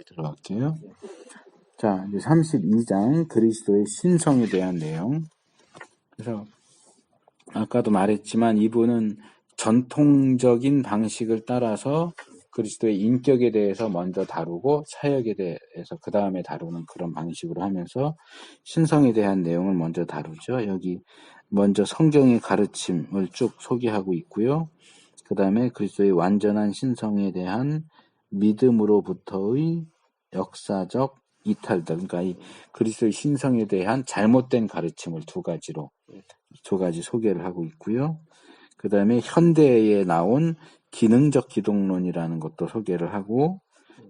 들어갈게요. 자, 이제 32장 그리스도의 신성에 대한 내용. 그래서 아까도 말했지만 이분은 전통적인 방식을 따라서 그리스도의 인격에 대해서 먼저 다루고 사역에 대해서 그 다음에 다루는 그런 방식으로 하면서 신성에 대한 내용을 먼저 다루죠. 여기 먼저 성경의 가르침을 쭉 소개하고 있고요. 그 다음에 그리스도의 완전한 신성에 대한 믿음으로부터의 역사적 이탈들, 그러니까 이 그리스도의 신성에 대한 잘못된 가르침을 두 가지 소개를 하고 있고요. 그 다음에 현대에 나온 기능적 기독론이라는 것도 소개를 하고,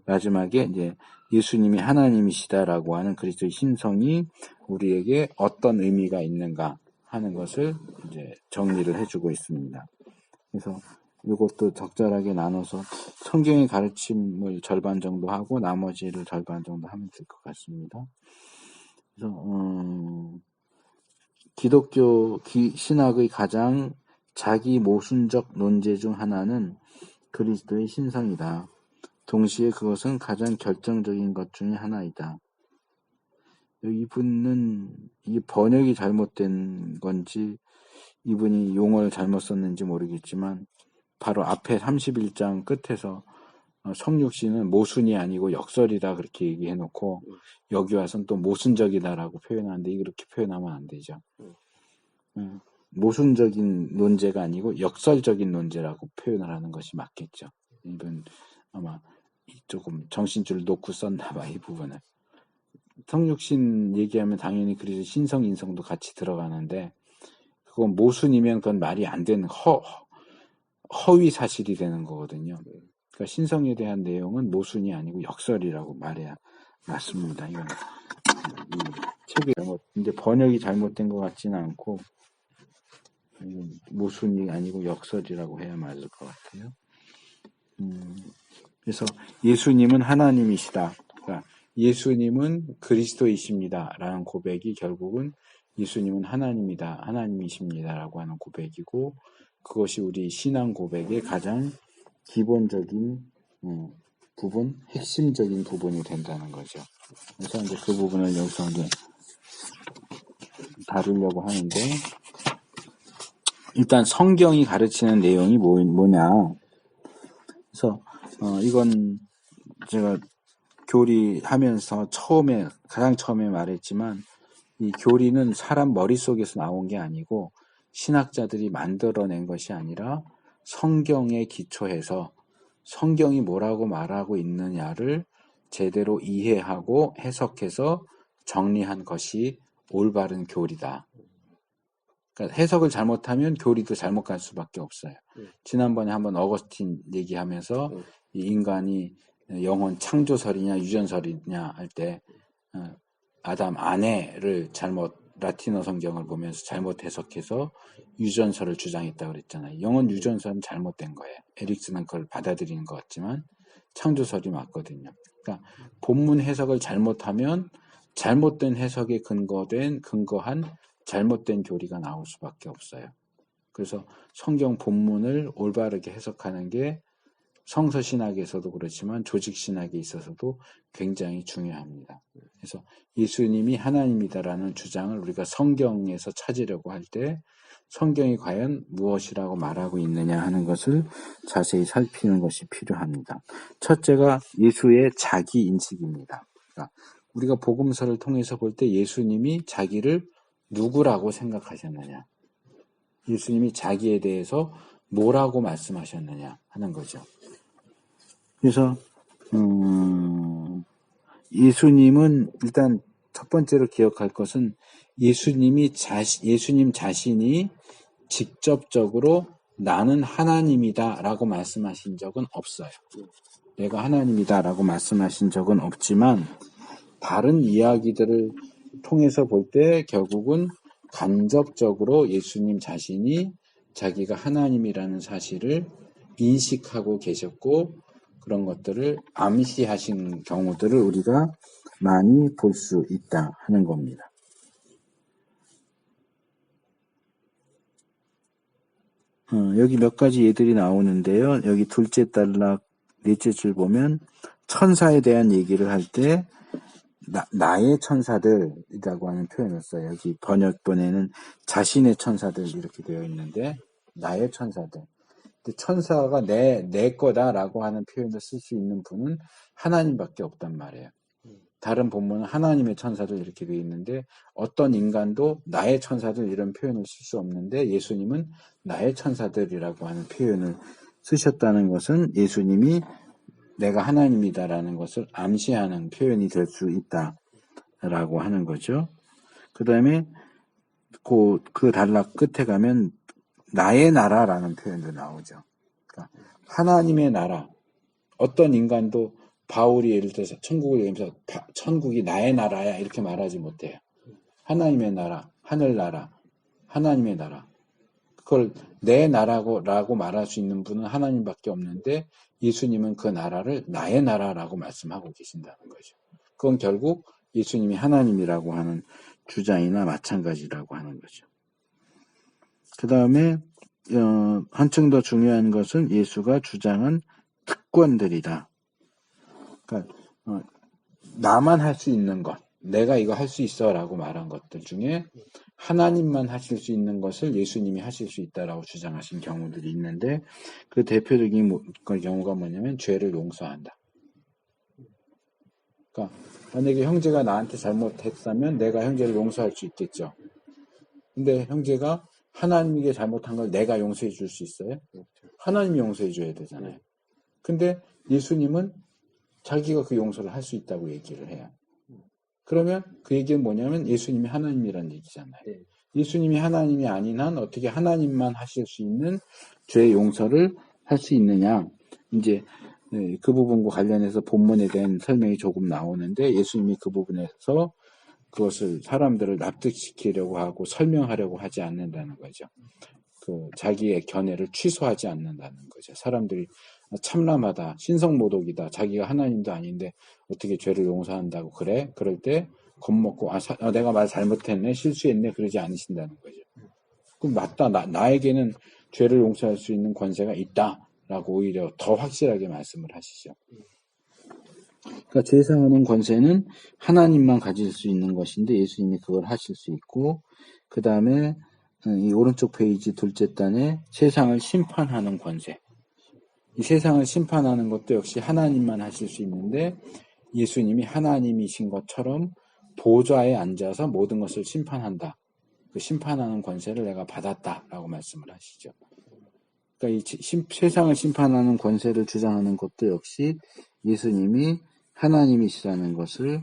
마지막에 이제 예수님이 하나님이시다라고 하는 그리스도의 신성이 우리에게 어떤 의미가 있는가 하는 것을 이제 정리를 해주고 있습니다. 그래서 이것도 적절하게 나눠서 성경의 가르침을 절반 정도 하고 나머지를 절반 정도 하면 될 것 같습니다. 그래서 기독교 신학의 가장 자기 모순적 논제 중 하나는 그리스도의 신성이다. 동시에 그것은 가장 결정적인 것 중에 하나이다. 이분은 이 번역이 잘못된 건지 이분이 용어를 잘못 썼는지 모르겠지만 바로 앞에 31장 끝에서 성육신은 모순이 아니고 역설이다 그렇게 얘기해놓고 여기 와서는 또 모순적이다라고 표현하는데 이렇게 표현하면 안 되죠. 모순적인 논제가 아니고 역설적인 논제라고 표현을 하는 것이 맞겠죠. 이분 아마 조금 정신줄 놓고 썼나봐 이 부분을. 성육신 얘기하면 당연히 그래서 신성 인성도 같이 들어가는데 그건 모순이면 그건 말이 안 되는 허위 사실이 되는 거거든요. 그러니까 신성에 대한 내용은 모순이 아니고 역설이라고 말해야 맞습니다. 이건 책이 이제 번역이 잘못된 것 같지는 않고 모순이 아니고 역설이라고 해야 맞을 것 같아요. 그래서 예수님은 하나님이시다. 그러니까 예수님은 그리스도이십니다. 라는 고백이 결국은 예수님은 하나님이다. 하나님이십니다라고 하는 고백이고 그것이 우리 신앙 고백의 가장 기본적인 부분, 핵심적인 부분이 된다는 거죠. 그래서 이제 그 부분을 여기서 이제 다루려고 하는데 일단 성경이 가르치는 내용이 뭐냐. 그래서 이건 제가 교리하면서 가장 처음에 말했지만 이 교리는 사람 머릿속에서 나온 게 아니고 신학자들이 만들어낸 것이 아니라 성경에 기초해서 성경이 뭐라고 말하고 있느냐를 제대로 이해하고 해석해서 정리한 것이 올바른 교리다. 그러니까 해석을 잘못하면 교리도 잘못 갈 수밖에 없어요. 지난번에 한번 어거스틴 얘기하면서 이 인간이 영혼 창조설이냐 유전설이냐 할 때 아담 아내를 라틴어 성경을 보면서 잘못 해석해서 유전설을 주장했다고 그랬잖아요. 영혼 유전설은 잘못된 거예요. 에릭슨은 그걸 받아들이는 것 같지만 창조설이 맞거든요. 그러니까 본문 해석을 잘못하면 잘못된 해석에 근거한 잘못된 교리가 나올 수밖에 없어요. 그래서 성경 본문을 올바르게 해석하는 게 성서신학에서도 그렇지만 조직신학에 있어서도 굉장히 중요합니다. 그래서 예수님이 하나님이다라는 주장을 우리가 성경에서 찾으려고 할 때 성경이 과연 무엇이라고 말하고 있느냐 하는 것을 자세히 살피는 것이 필요합니다. 첫째가 예수의 자기 인식입니다. 그러니까 우리가 복음서를 통해서 볼 때 예수님이 자기를 누구라고 생각하셨느냐, 예수님이 자기에 대해서 뭐라고 말씀하셨느냐 하는 거죠. 그래서 예수님은 일단 첫 번째로 기억할 것은 예수님 자신이 직접적으로 나는 하나님이다라고 말씀하신 적은 없어요. 내가 하나님이다라고 말씀하신 적은 없지만 다른 이야기들을 통해서 볼 때 결국은 간접적으로 예수님 자신이 자기가 하나님이라는 사실을 인식하고 계셨고 그런 것들을 암시하신 경우들을 우리가 많이 볼 수 있다 하는 겁니다. 여기 몇 가지 예들이 나오는데요. 여기 둘째 단락 넷째 줄 보면 천사에 대한 얘기를 할 때 나의 천사들이라고 하는 표현을 써요. 여기 번역본에는 자신의 천사들 이렇게 되어 있는데 나의 천사들. 근데 천사가 내 거다라고 하는 표현을 쓸 수 있는 분은 하나님밖에 없단 말이에요. 다른 본문은 하나님의 천사들 이렇게 되어 있는데 어떤 인간도 나의 천사들 이런 표현을 쓸 수 없는데 예수님은 나의 천사들이라고 하는 표현을 쓰셨다는 것은 예수님이 내가 하나님이다라는 것을 암시하는 표현이 될 수 있다라고 하는 거죠. 그 다음에 그 단락 끝에 가면 나의 나라라는 표현도 나오죠. 그러니까 하나님의 나라. 어떤 인간도 바울이 예를 들어서 천국을 얘기하면서 천국이 나의 나라야 이렇게 말하지 못해요. 하나님의 나라, 하늘나라, 하나님의 나라. 그걸 내 나라라고 말할 수 있는 분은 하나님밖에 없는데 예수님은 그 나라를 나의 나라라고 말씀하고 계신다는 거죠. 그건 결국 예수님이 하나님이라고 하는 주장이나 마찬가지라고 하는 거죠. 그 다음에 한층 더 중요한 것은 예수가 주장한 특권들이다. 그러니까 나만 할 수 있는 것, 내가 이거 할 수 있어라고 말한 것들 중에 하나님만 하실 수 있는 것을 예수님이 하실 수 있다라고 주장하신 경우들이 있는데 그 대표적인 경우가 뭐냐면 죄를 용서한다. 그러니까 만약에 형제가 나한테 잘못했다면 내가 형제를 용서할 수 있겠죠. 근데 형제가 하나님에게 잘못한 걸 내가 용서해 줄 수 있어요? 하나님이 용서해 줘야 되잖아요. 근데 예수님은 자기가 그 용서를 할 수 있다고 얘기를 해요. 그러면 그 얘기는 뭐냐면 예수님이 하나님이라는 얘기잖아요. 예수님이 하나님이 아닌 한 어떻게 하나님만 하실 수 있는 죄 용서를 할 수 있느냐. 이제 그 부분과 관련해서 본문에 대한 설명이 조금 나오는데 예수님이 그 부분에서 그것을 사람들을 납득시키려고 하고 설명하려고 하지 않는다는 거죠. 그 자기의 견해를 취소하지 않는다는 거죠. 사람들이 참람하다, 신성모독이다, 자기가 하나님도 아닌데 어떻게 죄를 용서한다고 그래? 그럴 때 겁먹고 내가 말 잘못했네, 실수했네 그러지 않으신다는 거죠. 그럼 맞다, 나에게는 죄를 용서할 수 있는 권세가 있다라고 오히려 더 확실하게 말씀을 하시죠. 그러니까 죄 사하는 권세는 하나님만 가질 수 있는 것인데 예수님이 그걸 하실 수 있고 그 다음에 이 오른쪽 페이지 둘째 단에 세상을 심판하는 권세. 이 세상을 심판하는 것도 역시 하나님만 하실 수 있는데 예수님이 하나님이신 것처럼 보좌에 앉아서 모든 것을 심판한다. 그 심판하는 권세를 내가 받았다라고 말씀을 하시죠. 그러니까 이 세상을 심판하는 권세를 주장하는 것도 역시 예수님이 하나님이시라는 것을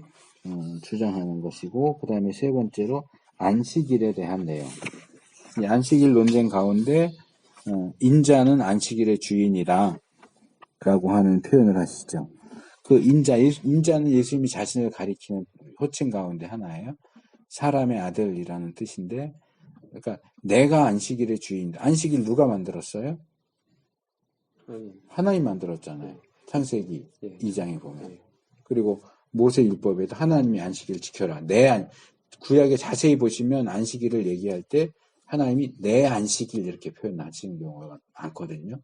주장하는 것이고 그 다음에 세 번째로 안식일에 대한 내용. 이 안식일 논쟁 가운데 인자는 안식일의 주인이다 라고 하는 표현을 하시죠. 그 인자는 예수님이 자신을 가리키는 호칭 가운데 하나예요. 사람의 아들이라는 뜻인데 그러니까 내가 안식일의 주인이다. 안식일 누가 만들었어요? 하나님 만들었잖아요. 창세기 2장에 보면. 그리고 모세율법에도 하나님이 안식일을 지켜라. 구약에 자세히 보시면 안식일을 얘기할 때 하나님이 내 안식일 이렇게 표현하시는 경우가 많거든요.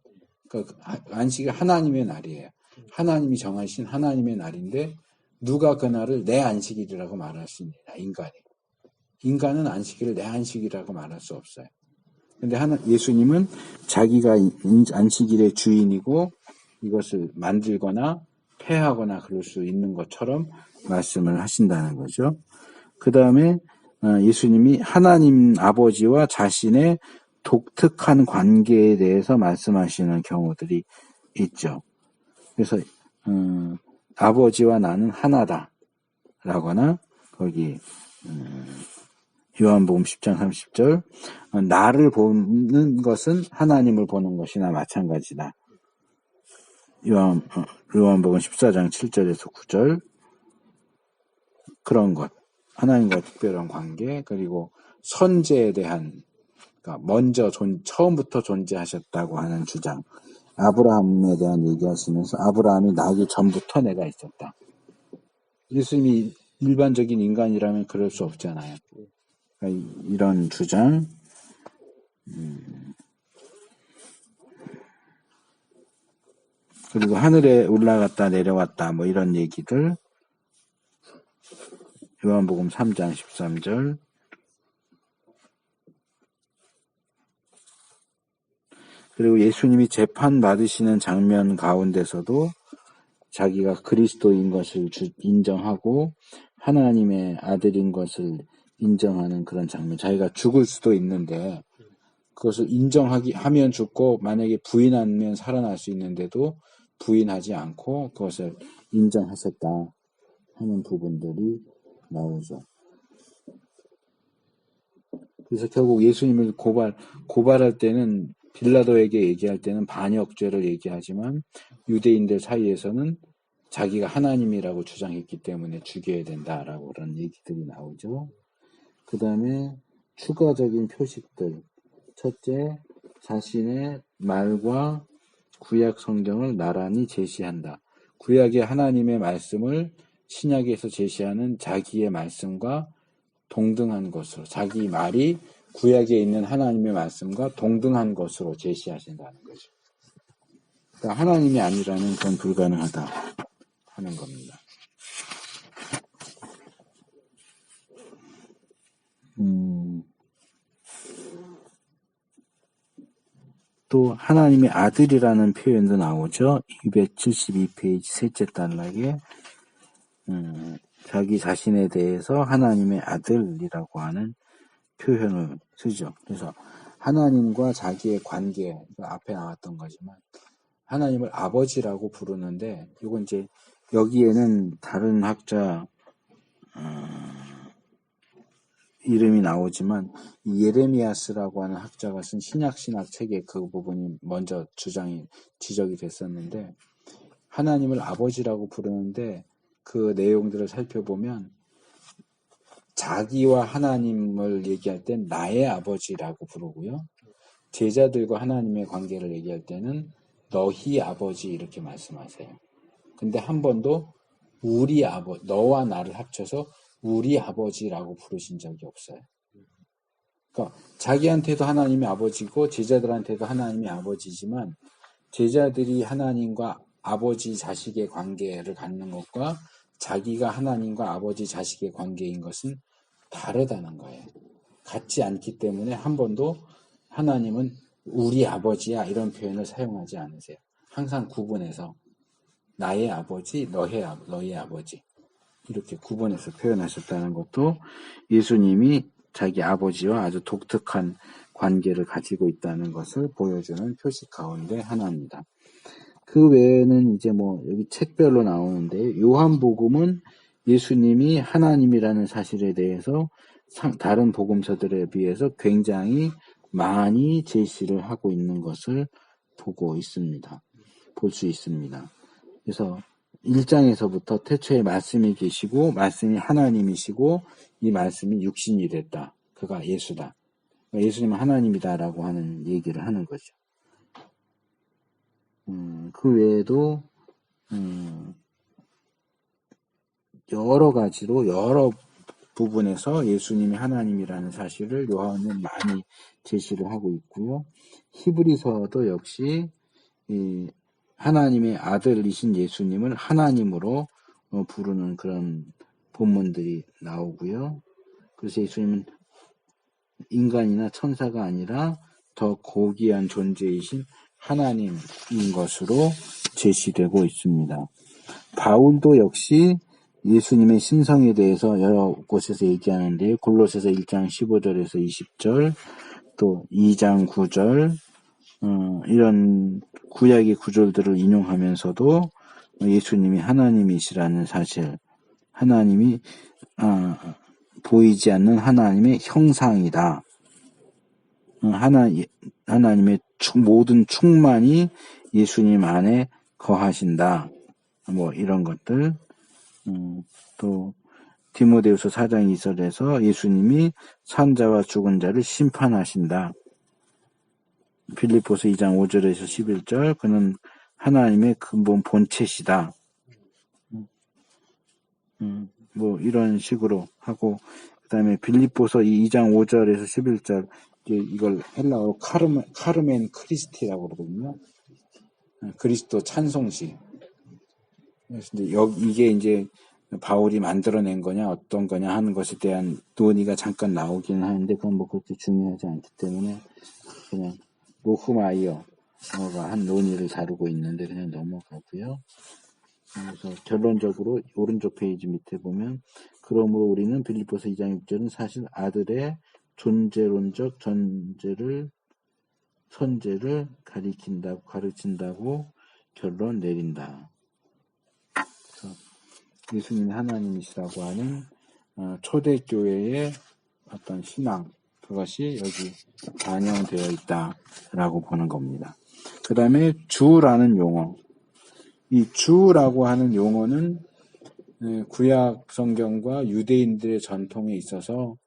그러니까 안식일 하나님의 날이에요. 하나님이 정하신 하나님의 날인데 누가 그 날을 내 안식일이라고 말할 수 있느냐. 인간은 안식일을 내 안식일이라고 말할 수 없어요. 근데 예수님은 자기가 안식일의 주인이고 이것을 만들거나 폐하거나 그럴 수 있는 것처럼 말씀을 하신다는 거죠. 그 다음에 예수님이 하나님 아버지와 자신의 독특한 관계에 대해서 말씀하시는 경우들이 있죠. 그래서 아버지와 나는 하나다 라거나 거기 요한복음 10장 30절 나를 보는 것은 하나님을 보는 것이나 마찬가지다. 요한복음 14장 7절에서 9절 그런 것 하나님과 특별한 관계 그리고 선제에 대한 그러니까 먼저 처음부터 존재하셨다고 하는 주장 아브라함에 대한 얘기하시면서 아브라함이 나기 전부터 내가 있었다. 예수님이 일반적인 인간이라면 그럴 수 없잖아요. 그러니까 이런 주장 그리고 하늘에 올라갔다 내려왔다 뭐 이런 얘기들. 요한복음 3장 13절. 그리고 예수님이 재판 받으시는 장면 가운데서도 자기가 그리스도인 것을 인정하고 하나님의 아들인 것을 인정하는 그런 장면. 자기가 죽을 수도 있는데 그것을 인정하면 죽고 만약에 부인하면 살아날 수 있는데도 부인하지 않고 그것을 인정하셨다 하는 부분들이 나오죠. 그래서 결국 예수님을 고발할 때는 빌라도에게 얘기할 때는 반역죄를 얘기하지만 유대인들 사이에서는 자기가 하나님이라고 주장했기 때문에 죽여야 된다라고 그런 얘기들이 나오죠. 그 다음에 추가적인 표식들. 첫째, 자신의 말과 구약 성경을 나란히 제시한다. 구약의 하나님의 말씀을 신약에서 제시하는 자기의 말씀과 동등한 것으로, 자기 말이 구약에 있는 하나님의 말씀과 동등한 것으로 제시하신다는 거죠. 그러니까 하나님이 아니라는 건 불가능하다 하는 겁니다. 또 하나님의 아들이라는 표현도 나오죠. 272페이지 셋째 단락에 자기 자신에 대해서 하나님의 아들이라고 하는 표현을 쓰죠. 그래서 하나님과 자기의 관계, 앞에 나왔던 거지만 하나님을 아버지라고 부르는데 이건 이제 여기에는 다른 학자 이름이 나오지만 예레미야스라고 하는 학자가 쓴 신약신학 책에 그 부분이 먼저 지적이 됐었는데 하나님을 아버지라고 부르는데 그 내용들을 살펴보면 자기와 하나님을 얘기할 땐 나의 아버지라고 부르고요. 제자들과 하나님의 관계를 얘기할 때는 너희 아버지 이렇게 말씀하세요. 근데 한 번도 우리 아버지, 너와 나를 합쳐서 우리 아버지라고 부르신 적이 없어요. 그러니까 자기한테도 하나님이 아버지고 제자들한테도 하나님이 아버지지만 제자들이 하나님과 아버지 자식의 관계를 갖는 것과 자기가 하나님과 아버지 자식의 관계인 것은 다르다는 거예요. 같지 않기 때문에 한 번도 하나님은 우리 아버지야 이런 표현을 사용하지 않으세요. 항상 구분해서 나의 아버지, 너의 아버지 이렇게 구분해서 표현하셨다는 것도 예수님이 자기 아버지와 아주 독특한 관계를 가지고 있다는 것을 보여주는 표식 가운데 하나입니다. 그 외에는 이제 뭐 여기 책별로 나오는데 요한복음은 예수님이 하나님이라는 사실에 대해서 다른 복음서들에 비해서 굉장히 많이 제시를 하고 있는 것을 볼 수 있습니다. 그래서 1장에서부터 태초에 말씀이 계시고 말씀이 하나님이시고 이 말씀이 육신이 됐다. 그가 예수다. 예수님은 하나님이다라고 하는 얘기를 하는 거죠. 그 외에도 여러 가지로 여러 부분에서 예수님이 하나님이라는 사실을 요한은 많이 제시를 하고 있고요. 히브리서도 역시 이 하나님의 아들이신 예수님을 하나님으로 부르는 그런 본문들이 나오고요. 그래서 예수님은 인간이나 천사가 아니라 더 고귀한 존재이신 하나님인 것으로 제시되고 있습니다. 바울도 역시 예수님의 신성에 대해서 여러 곳에서 얘기하는데 골로새서 1장 15절에서 20절 또 2장 9절 이런 구약의 구절들을 인용하면서도 예수님이 하나님이시라는 사실, 하나님이 보이지 않는 하나님의 형상이다. 하나님의 모든 충만이 예수님 안에 거하신다. 뭐 이런 것들. 또 디모데후서 4장 2절에서 예수님이 산자와 죽은 자를 심판하신다. 빌립보서 2장 5절에서 11절 그는 하나님의 근본 본체시다. 뭐 이런 식으로 하고 그 다음에 빌립보서 2장 5절에서 11절 이걸 헬라어로 카르멘 크리스티라고 그러거든요. 그리스도 찬송시. 그래서 이게 이제 바울이 만들어낸 거냐 어떤 거냐 하는 것에 대한 논의가 잠깐 나오긴 하는데 그건 뭐 그렇게 중요하지 않기 때문에 그냥 로흐마이어가 한 논의를 다루고 있는데 그냥 넘어가고요. 그래서 결론적으로 오른쪽 페이지 밑에 보면 그러므로 우리는 빌립보서 2장 6절은 사실 아들의 존재론적 선제를 가르친다고 결론 내린다. 그래서 예수님이 하나님이시라고 하는 초대교회의 어떤 신앙 그것이 여기 반영되어 있다라고 보는 겁니다. 그 다음에 주라는 용어. 이 주라고 하는 용어는 구약 성경과 유대인들의 전통에 있어서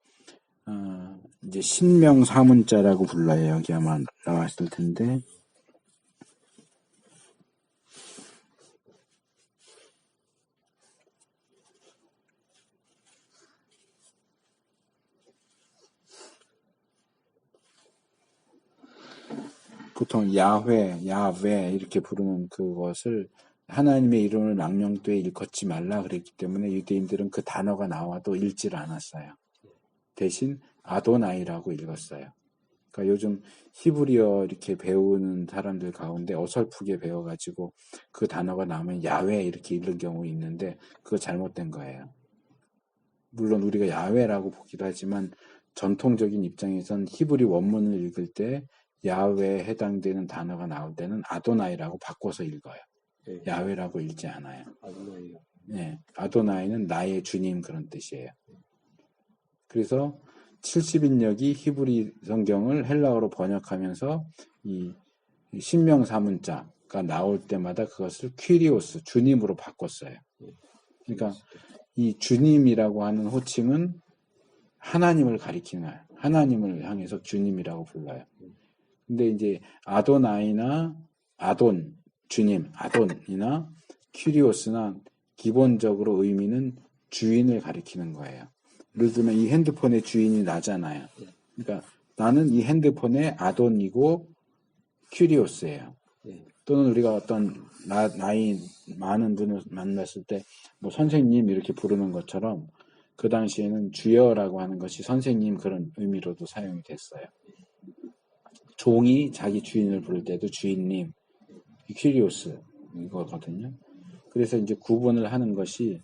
이제 신명 사문자라고 불러요. 여기 아마 나왔을 텐데 보통 야훼 이렇게 부르는 그것을 하나님의 이름을 망령되이 일컫지 말라 그랬기 때문에 유대인들은 그 단어가 나와도 읽지를 않았어요. 대신 아도나이라고 읽었어요. 그러니까 요즘 히브리어 이렇게 배우는 사람들 가운데 어설프게 배워가지고 그 단어가 나오면 야훼 이렇게 읽는 경우 있는데 그거 잘못된 거예요. 물론 우리가 야훼라고 보기도 하지만 전통적인 입장에선 히브리 원문을 읽을 때 야훼에 해당되는 단어가 나올 때는 아도나이라고 바꿔서 읽어요. 네. 야훼라고 읽지 않아요. 아도나이요. 네, 아도나이는 나의 주님 그런 뜻이에요. 그래서 70인역이 히브리 성경을 헬라어로 번역하면서 이 신명사문자가 나올 때마다 그것을 퀴리오스, 주님으로 바꿨어요. 그러니까 이 주님이라고 하는 호칭은 하나님을 가리키는, 하나님을 향해서 주님이라고 불러요. 근데 이제 아도나이나 아돈, 주님, 아돈이나 퀴리오스나 기본적으로 의미는 주인을 가리키는 거예요. 예를 들면 이 핸드폰의 주인이 나잖아요. 그러니까 나는 이 핸드폰의 아돈이고 퀴리오스예요. 또는 우리가 어떤 나이 많은 분을 만났을 때 뭐 선생님 이렇게 부르는 것처럼 그 당시에는 주여라고 하는 것이 선생님 그런 의미로도 사용이 됐어요. 종이 자기 주인을 부를 때도 주인님, 퀴리오스 이거거든요. 그래서 이제 구분을 하는 것이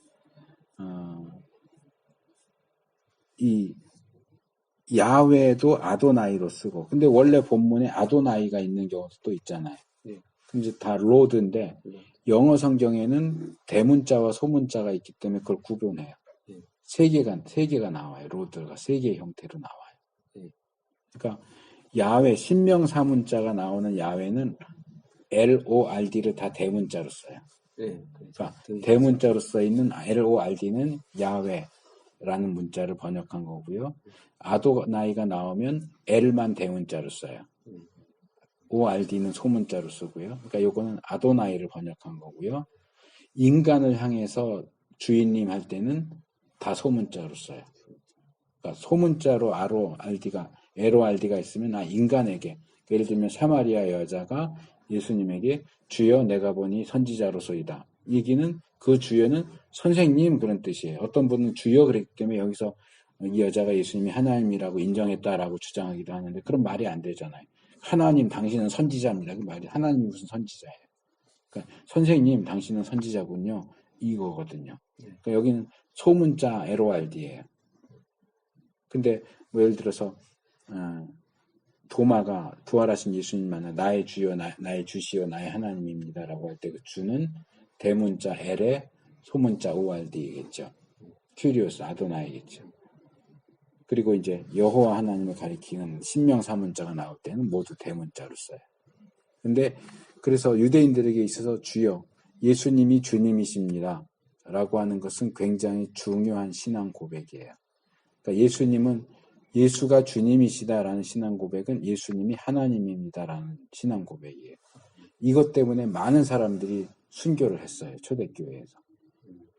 이 야훼도 아도나이로 쓰고, 근데 원래 본문에 아도나이가 있는 경우도 또 있잖아요. 근데 다 로드인데 영어 성경에는 대문자와 소문자가 있기 때문에 그걸 구분해요. 세 개가 나와요. 로드가 세 개의 형태로 나와요. 그러니까 야훼 신명사문자가 나오는 야훼는 LORD를 다 대문자로 써요. 그러니까 대문자로 써 있는 LORD는 야훼라는 문자를 번역한 거고요. 아도나이가 나오면 L만 대문자로 써요. ORD는 소문자로 쓰고요. 그러니까 요거는 아도나이를 번역한 거고요. 인간을 향해서 주인님 할 때는 다 소문자로 써요. 그러니까 소문자로 LORD가 있으면 인간에게, 예를 들면 사마리아 여자가 예수님에게 주여 내가 보니 선지자로소이다. 얘기는 그 주여는 선생님 그런 뜻이에요. 어떤 분은 주여 그랬기 때문에 여기서 이 여자가 예수님이 하나님이라고 인정했다라고 주장하기도 하는데 그런 말이 안 되잖아요. 하나님 당신은 선지자입니다. 그 말이 하나님이 무슨 선지자예요. 그러니까 선생님 당신은 선지자군요. 이거거든요. 그러니까 여기는 소문자 LORD예요. 근데 뭐 예를 들어서 도마가 부활하신 예수님 만나 나의 주여 나의 주시여 나의 하나님입니다라고 할 때 그 주는 대문자 L에 소문자 ORD겠죠. 큐리오스 아도나이겠죠. 그리고 이제 여호와 하나님을 가리키는 신명사문자가 나올 때는 모두 대문자로 써요. 근데 그래서 유대인들에게 있어서 주여 예수님이 주님이십니다 라고 하는 것은 굉장히 중요한 신앙 고백이에요. 그러니까 예수가 주님이시다라는 신앙 고백은 예수님이 하나님입니다라는 신앙 고백이에요. 이것 때문에 많은 사람들이 순교를 했어요. 초대교회에서.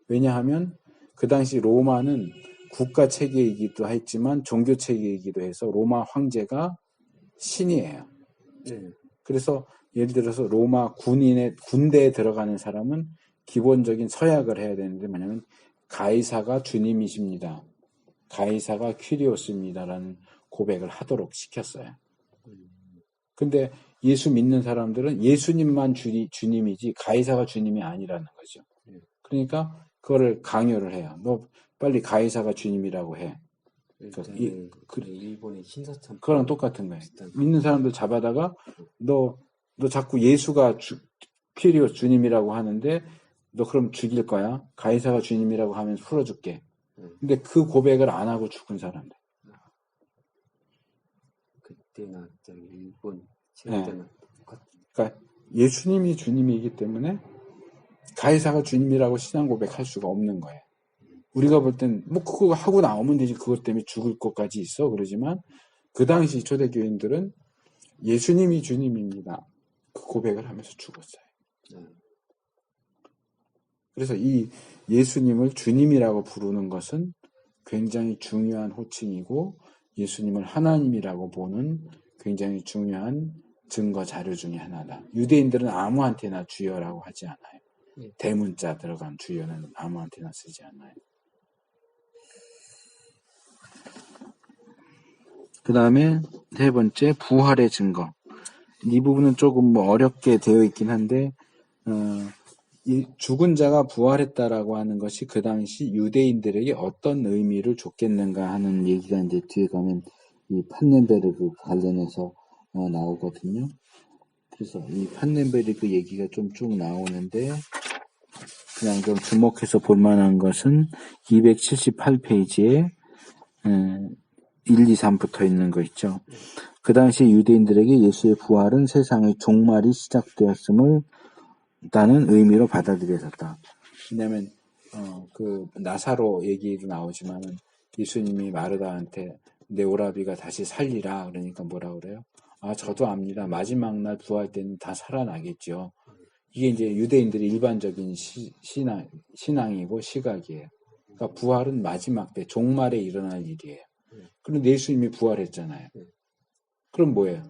왜냐하면 그 당시 로마는 국가 체계이기도 했지만 종교 체계이기도 해서 로마 황제가 신이에요. 그래서 예를 들어서 로마 군대에 들어가는 사람은 기본적인 서약을 해야 되는데 뭐냐면 가이사가 주님이십니다. 가이사가 퀴리오스입니다라는 고백을 하도록 시켰어요. 근데 예수 믿는 사람들은 예수님만 주님이지 가이사가 주님이 아니라는 거죠. 그러니까 그거를 강요를 해요. 너 빨리 가이사가 주님이라고 해. 일본의 신사참 그거랑 똑같은 거예요. 믿는 사람들 잡아다가 너 자꾸 예수가 퀴리오스 주님이라고 하는데 너 그럼 죽일 거야? 가이사가 주님이라고 하면 풀어줄게. 근데 그 고백을 안 하고 죽은 사람들. 그때나 일본 때나 그러니까 예수님이 주님이기 때문에 가이사가 주님이라고 신앙 고백할 수가 없는 거예요. 우리가 볼 땐 뭐 그거 하고 나오면 되지 그것 때문에 죽을 것까지 있어 그러지만 그 당시 초대교인들은 예수님이 주님입니다. 그 고백을 하면서 죽었어요. 그래서 이 예수님을 주님이라고 부르는 것은 굉장히 중요한 호칭이고 예수님을 하나님이라고 보는 굉장히 중요한 증거 자료 중에 하나다. 유대인들은 아무한테나 주여라고 하지 않아요. 대문자 들어간 주여는 아무한테나 쓰지 않아요. 그 다음에 세 번째 부활의 증거. 이 부분은 조금 뭐 어렵게 되어 있긴 한데 이 죽은 자가 부활했다라고 하는 것이 그 당시 유대인들에게 어떤 의미를 줬겠는가 하는 얘기가 이제 뒤에 가면 이 판넨베르그 관련해서 나오거든요. 그래서 이 판넨베르그 얘기가 좀 쭉 나오는데 그냥 좀 주목해서 볼 만한 것은 278페이지에 1, 2, 3 붙어 있는 거 있죠. 그 당시 유대인들에게 예수의 부활은 세상의 종말이 시작되었음을 라는 의미로 받아들여졌다. 왜냐하면 그 나사로 얘기도 나오지만은 예수님이 마르다한테 내 오라비가 다시 살리라 그러니까 뭐라 그래요? 아 저도 압니다. 마지막 날 부활 때는 다 살아나겠죠. 이게 이제 유대인들의 일반적인 신앙이고 시각이에요. 그러니까 부활은 마지막 때 종말에 일어날 일이에요. 그런데 예수님이 부활했잖아요. 그럼 뭐예요?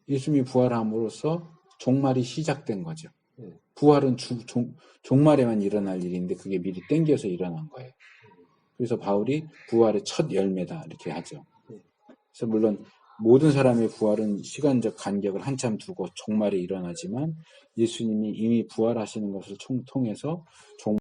예수님이 부활함으로써 종말이 시작된 거죠. 부활은 종말에만 일어날 일인데 그게 미리 땡겨서 일어난 거예요. 그래서 바울이 부활의 첫 열매다 이렇게 하죠. 그래서 물론 모든 사람의 부활은 시간적 간격을 한참 두고 종말에 일어나지만 예수님이 이미 부활하시는 것을 통해서